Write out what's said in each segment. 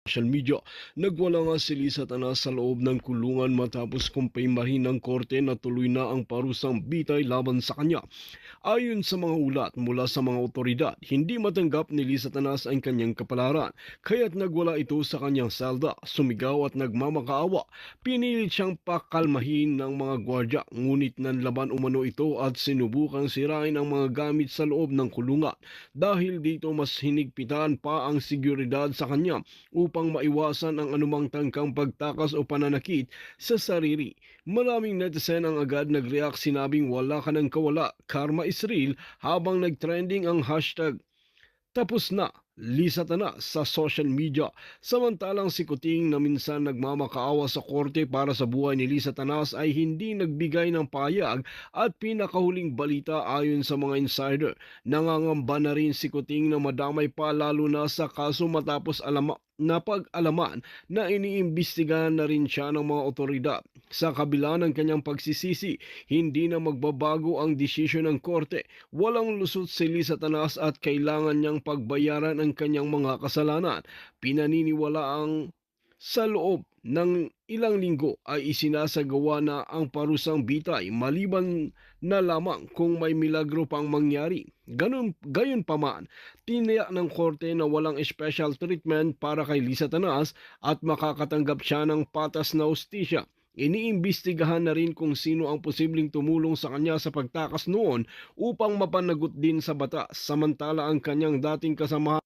Social media. Nagwala nga si Lisa Tanas sa loob ng kulungan matapos kumpirmahin ng korte na tuloy na ang parusang bitay laban sa kanya. Ayon sa mga ulat mula sa mga otoridad, hindi matanggap ni Lisa Tanas ang kanyang kapalaran, kaya't nagwala ito sa kanyang selda, sumigaw at nagmamakaawa. Pinilit siyang pakalmahin ng mga gwardya, ngunit nanlaban umano ito at sinubukang sirain ang mga gamit sa loob ng kulungan. Dahil dito mas hinigpitan pa ang seguridad sa kanya upang maiwasan ang anumang tangkang pagtakas o pananakit sa sarili. Maraming netizen ang agad nag-react, sinabing wala ka ng kawala, karma is real, habang nag-trending ang hashtag tapos na Lisa Tanas sa social media. Samantalang si Kuting na minsan nagmamakaawa sa korte para sa buhay ni Lisa Tanas ay hindi nagbigay ng payag at pinakahuling balita ayon sa mga insider. Nangangamba na rin si Kuting na madamay pa lalo na sa kaso matapos napag-alaman na iniimbestigahan na rin siya ng mga otoridad. Sa kabila ng kanyang pagsisisi, hindi na magbabago ang desisyon ng korte. Walang lusot si Lisa Tanas at kailangan niyang pagbayaran ang kanyang mga kasalanan. Pinaniniwalaang sa loob ng ilang linggo ay isinasagawa na ang parusang bitay maliban na lamang kung may milagro pang mangyari. Gayon pa man, tiniyak ng korte na walang special treatment para kay Lisa Tanas at makakatanggap siya ng patas na hustisya. Iniimbestigahan na rin kung sino ang posibleng tumulong sa kanya sa pagtakas noon upang mapanagot din sa batas, samantala ang kanyang dating kasamahan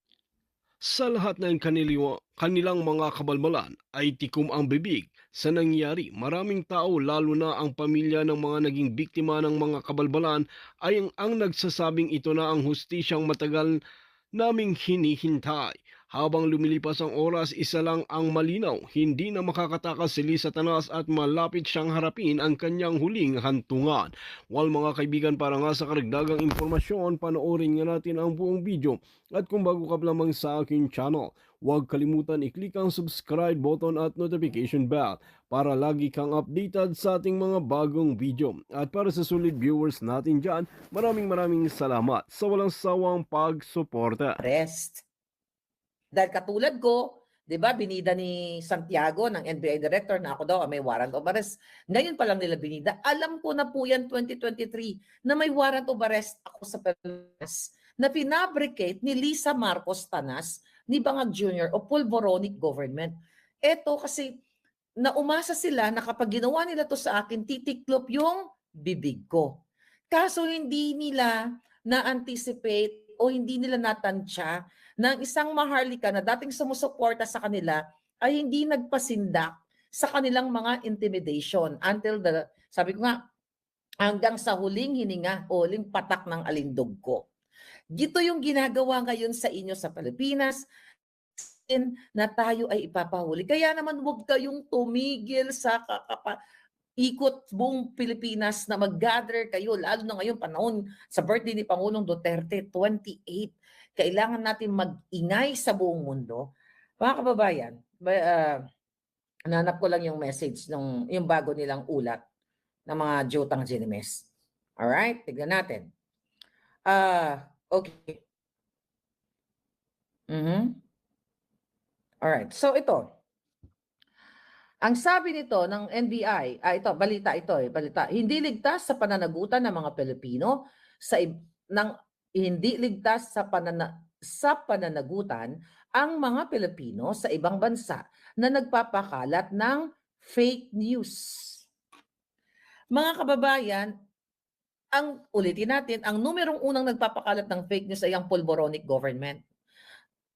sa lahat ng kanilang mga kabalbalan ay tikom ang bibig sa nangyari. Maraming tao, lalo na ang pamilya ng mga naging biktima ng mga kabalbalan, ay ang nagsasabing ito na ang hustisyang matagal naming hinihintay. Habang lumilipas ang oras, isa lang ang malinaw, hindi na makakatakas si Lisa Tanas at malapit siyang harapin ang kanyang huling hantungan. Well mga kaibigan, para nga sa karagdagang impormasyon, panoorin nga natin ang buong video. At kung bago ka pa lamang sa aking channel, huwag kalimutan i-click ang subscribe button at notification bell para lagi kang updated sa ating mga bagong video. At para sa solid viewers natin dyan, maraming salamat sa walang sawang pagsuporta. Arrest. Dahil katulad ko, 'di ba, binida ni Santiago ng NBI director na ako daw may warrant of arrest. Ngayon pa lang nila binida. Alam ko na po yan 2023 na may warrant of arrest ako sa Pilipinas na pinabricate ni Lisa Marcos Tanas ni Bangag Jr. o Pulboronic government. Eto kasi naumasa sila na kapag ginawa nila to sa akin, titiklop yung bibig ko. Kaso hindi nila na-anticipate o hindi nila natansya ng isang maharlika na dating sumusuporta sa kanila ay hindi nagpasindak sa kanilang mga intimidation until sabi ko nga, hanggang sa huling hininga o huling patak ng alindog ko. Dito yung ginagawa ngayon sa inyo sa Pilipinas na tayo ay ipapahuli. Kaya naman huwag kayong tumigil sa ikot buong Pilipinas na mag-gather kayo, lalo na ngayon panahon sa birthday ni Pangulong Duterte, 28. Kailangan natin mag-ingay sa buong mundo. Mga kababayan, nanap ko lang yung message ng yung bago nilang ulat ng mga Jotang Ginimes. Alright, tignan natin. Okay. Alright, so ito. Ang sabi nito ng NBI, balita, hindi ligtas sa pananagutan ng mga Pilipino hindi ligtas sa pananagutan ang mga Pilipino sa ibang bansa na nagpapakalat ng fake news. Mga kababayan, ulitin natin, ang numerong unang nagpapakalat ng fake news ay ang Pulboronic government.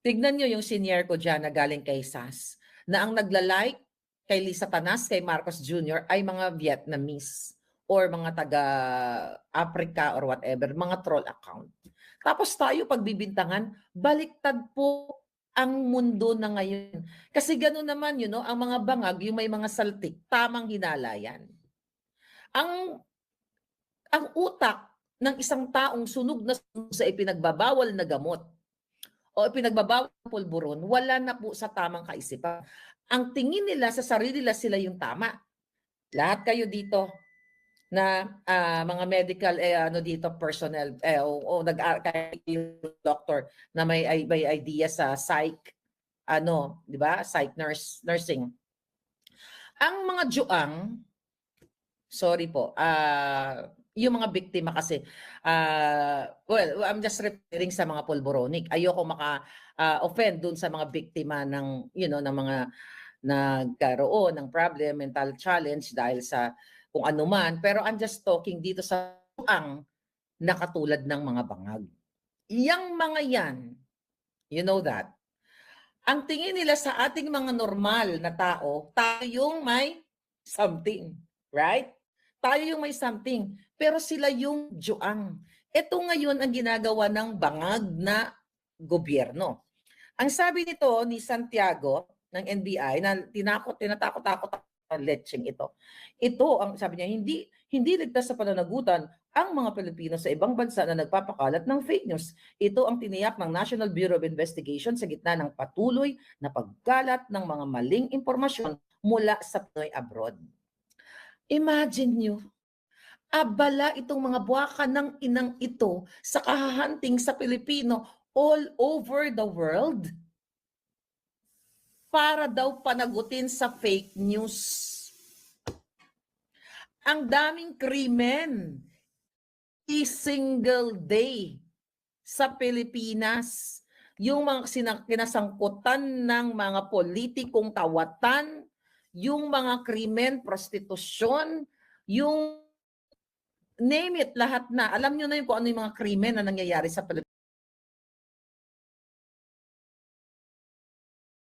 Tignan nyo yung senior ko dyan na galing kay SAS, na ang nagla-like kay Lisa Tanas, kay Marcos Jr. ay mga Vietnamese or mga taga-Africa or whatever, mga troll account. Tapos tayo pagbibintangan, baliktad po ang mundo na ngayon. Kasi gano'n naman, ang mga bangag, yung may mga saltik, tamang hinalayan. Ang utak ng isang taong sunog na sa ipinagbabawal na gamot o ipinagbabawal na pulburon, wala na po sa tamang kaisipan. Ang tingin nila sa sarili nila sila yung tama. Lahat kayo dito na mga medical personnel o doctor na may idea sa psych, di ba, nursing. Ang mga juang, sorry po, yung mga biktima kasi, well, I'm just referring sa mga pulboronic. Ayoko offend dun sa mga biktima ng, ng mga nagkaroon ng problem, mental challenge dahil sa kung ano man. Pero I'm just talking dito sa juang na katulad ng mga bangag. Yang mga yan, you know that, ang tingin nila sa ating mga normal na tao, tayo yung may something, right? Tayo yung may something, pero sila yung juang. Ito ngayon ang ginagawa ng bangag na gobyerno. Ang sabi nito ni Santiago ng NBI na tinatakot-takot ang lecheng ito. Ito ang sabi niya, hindi ligtas sa pananagutan ang mga Pilipino sa ibang bansa na nagpapakalat ng fake news. Ito ang tiniyak ng National Bureau of Investigation sa gitna ng patuloy na pagkalat ng mga maling impormasyon mula sa Pinoy abroad. Imagine nyo, abala itong mga buwaka ng inang ito sa kahahanting sa Pilipino all over the world para daw panagutin sa fake news. Ang daming krimen single day sa Pilipinas. Yung mga kinasangkutan ng mga politikong tawatan, yung mga krimen, prostitusyon, yung name it, lahat na. Alam nyo na yun kung ano yung mga krimen na nangyayari sa Pilipinas.